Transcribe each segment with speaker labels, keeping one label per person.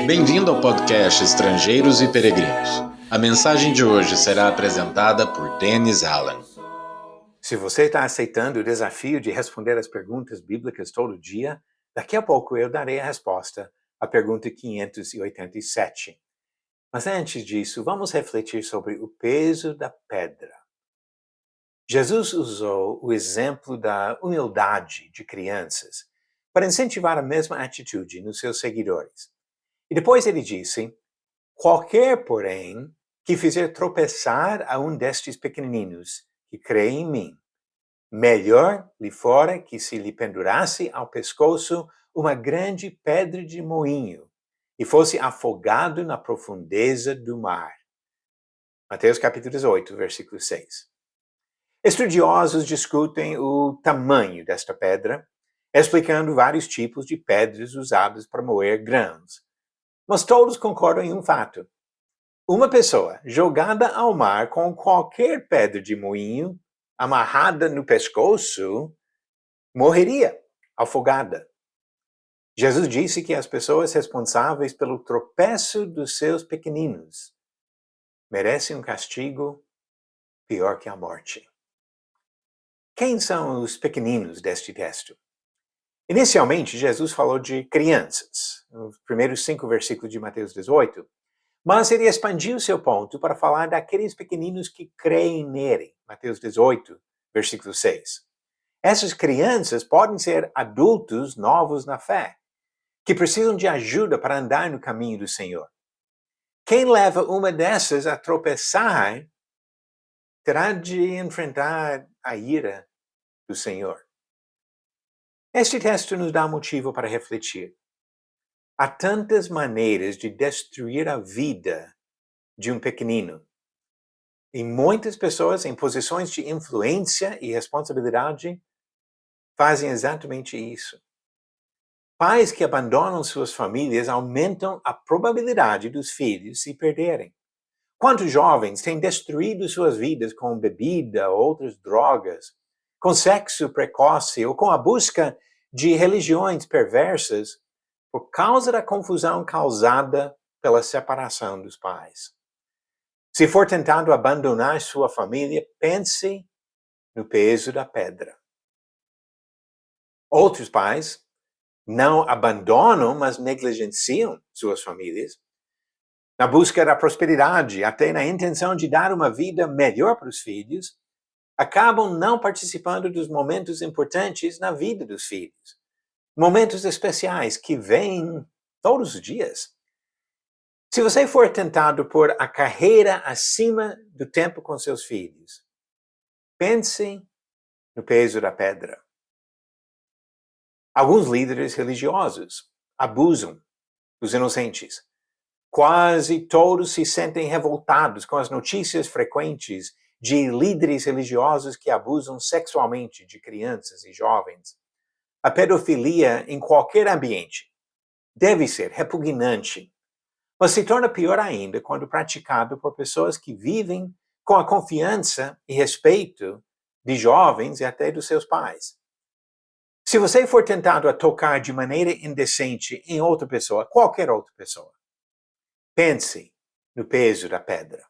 Speaker 1: Bem-vindo ao podcast Estrangeiros e Peregrinos. A mensagem de hoje será apresentada por Dennis Allen.
Speaker 2: Se você está aceitando o desafio de responder as perguntas bíblicas todo dia, daqui a pouco eu darei a resposta à pergunta 587. Mas antes disso, vamos refletir sobre o peso da pedra. Jesus usou o exemplo da humildade de crianças para incentivar a mesma atitude nos seus seguidores. E depois ele disse: qualquer, porém, que fizer tropeçar a um destes pequeninos que crê em mim, melhor lhe fora que se lhe pendurasse ao pescoço uma grande pedra de moinho e fosse afogado na profundeza do mar. Mateus capítulo 18, versículo 6. Estudiosos discutem o tamanho desta pedra, explicando vários tipos de pedras usadas para moer grãos. Mas todos concordam em um fato. Uma pessoa jogada ao mar com qualquer pedra de moinho, amarrada no pescoço, morreria afogada. Jesus disse que as pessoas responsáveis pelo tropeço dos seus pequeninos merecem um castigo pior que a morte. Quem são os pequeninos deste texto? Inicialmente, Jesus falou de crianças, nos primeiros 5 versículos de Mateus 18, mas ele expandiu seu ponto para falar daqueles pequeninos que creem nele, Mateus 18, versículo 6. Essas crianças podem ser adultos novos na fé, que precisam de ajuda para andar no caminho do Senhor. Quem leva uma dessas a tropeçar terá de enfrentar a ira do Senhor. Este texto nos dá motivo para refletir. Há tantas maneiras de destruir a vida de um pequenino. E muitas pessoas em posições de influência e responsabilidade fazem exatamente isso. Pais que abandonam suas famílias aumentam a probabilidade dos filhos se perderem. Quantos jovens têm destruído suas vidas com bebida ou outras drogas, com sexo precoce ou com a busca de religiões perversas por causa da confusão causada pela separação dos pais? Se for tentado abandonar sua família, pense no peso da pedra. Outros pais não abandonam, mas negligenciam suas famílias, na busca da prosperidade, até na intenção de dar uma vida melhor para os filhos, acabam não participando dos momentos importantes na vida dos filhos. Momentos especiais que vêm todos os dias. Se você for tentado por a carreira acima do tempo com seus filhos, pense no peso da pedra. Alguns líderes religiosos abusam dos inocentes. Quase todos se sentem revoltados com as notícias frequentes de líderes religiosos que abusam sexualmente de crianças e jovens. A pedofilia em qualquer ambiente deve ser repugnante, mas se torna pior ainda quando praticado por pessoas que vivem com a confiança e respeito de jovens e até dos seus pais. Se você for tentado a tocar de maneira indecente em outra pessoa, qualquer outra pessoa, pense no peso da pedra.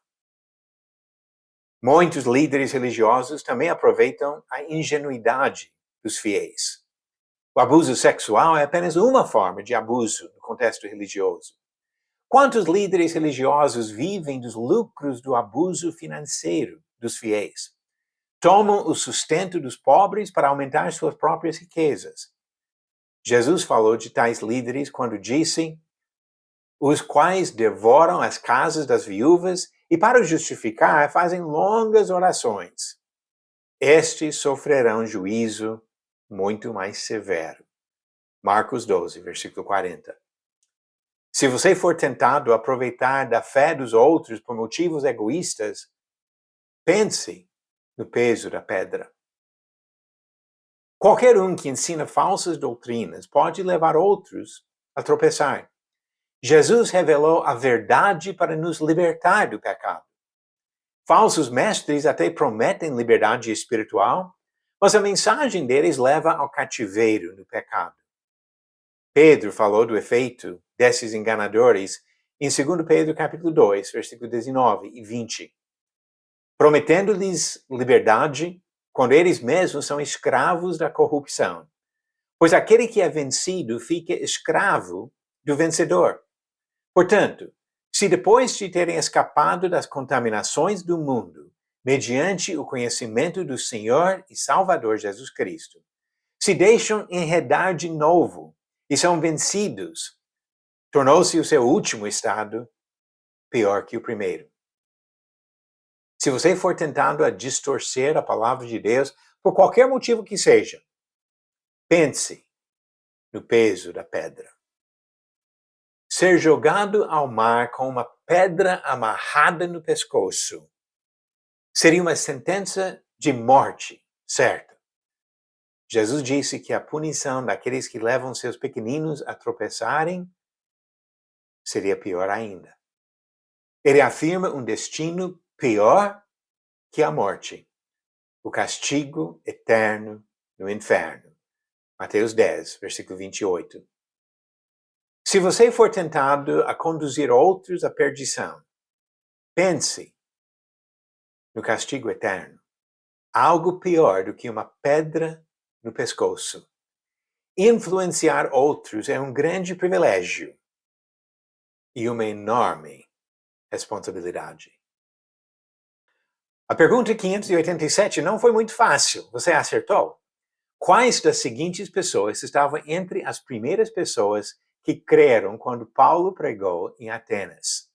Speaker 2: Muitos líderes religiosos também aproveitam a ingenuidade dos fiéis. O abuso sexual é apenas uma forma de abuso no contexto religioso. Quantos líderes religiosos vivem dos lucros do abuso financeiro dos fiéis? Tomam o sustento dos pobres para aumentar suas próprias riquezas. Jesus falou de tais líderes quando disse: os quais devoram as casas das viúvas e, para o justificar, fazem longas orações. Estes sofrerão juízo muito mais severo. Marcos 12, versículo 40. Se você for tentado a aproveitar da fé dos outros por motivos egoístas, pense no peso da pedra. Qualquer um que ensina falsas doutrinas pode levar outros a tropeçar. Jesus revelou a verdade para nos libertar do pecado. Falsos mestres até prometem liberdade espiritual, mas a mensagem deles leva ao cativeiro no pecado. Pedro falou do efeito desses enganadores em 2 Pedro capítulo 2, versículo 19 e 20. Prometendo-lhes liberdade quando eles mesmos são escravos da corrupção. Pois aquele que é vencido fica escravo do vencedor. Portanto, se depois de terem escapado das contaminações do mundo, mediante o conhecimento do Senhor e Salvador Jesus Cristo, se deixam enredar de novo e são vencidos, tornou-se o seu último estado pior que o primeiro. Se você for tentado a distorcer a palavra de Deus, por qualquer motivo que seja, pense no peso da pedra. Ser jogado ao mar com uma pedra amarrada no pescoço seria uma sentença de morte, certo? Jesus disse que a punição daqueles que levam seus pequeninos a tropeçarem seria pior ainda. Ele afirma um destino pior que a morte, o castigo eterno no inferno. Mateus 10, versículo 28. Se você for tentado a conduzir outros à perdição, pense no castigo eterno. Algo pior do que uma pedra no pescoço. Influenciar outros é um grande privilégio e uma enorme responsabilidade. A pergunta 587 não foi muito fácil. Você acertou? Quais das seguintes pessoas estavam entre as primeiras pessoas que creram quando Paulo pregou em Atenas?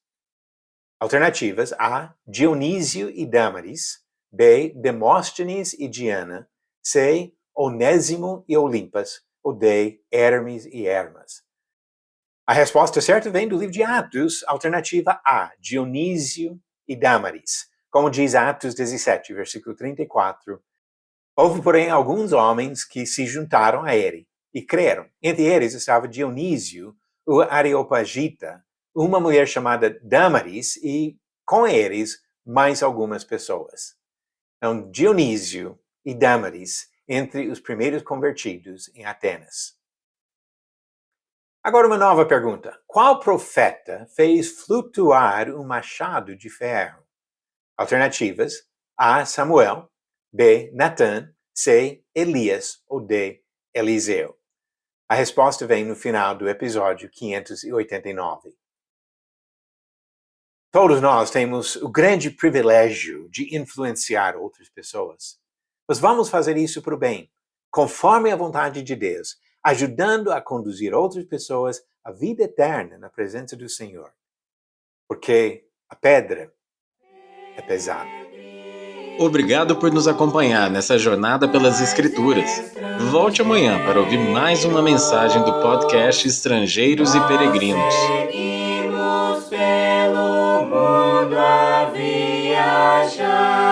Speaker 2: Alternativas: A. Dionísio e Dâmaris. B. Demóstenes e Diana. C. Onésimo e Olimpas. Ou D. Hermes e Hermas. A resposta certa vem do livro de Atos, alternativa A. Dionísio e Dâmaris. Como diz Atos 17, versículo 34. Houve, porém, alguns homens que se juntaram a ele e creram. Entre eles estava Dionísio, o Areopagita, uma mulher chamada Dâmaris e, com eles, mais algumas pessoas. Então, Dionísio e Dâmaris, entre os primeiros convertidos em Atenas. Agora uma nova pergunta. Qual profeta fez flutuar um machado de ferro? Alternativas: A. Samuel. B. Natã. C. Elias. Ou D. Eliseu. A resposta vem no final do episódio 589. Todos nós temos o grande privilégio de influenciar outras pessoas. Mas vamos fazer isso para o bem, conforme a vontade de Deus, ajudando a conduzir outras pessoas à vida eterna na presença do Senhor. Porque a pedra é pesada.
Speaker 1: Obrigado por nos acompanhar nessa jornada pelas Escrituras. Volte amanhã para ouvir mais uma mensagem do podcast Estrangeiros e Peregrinos.
Speaker 3: Seguimos pelo mundo a viajar.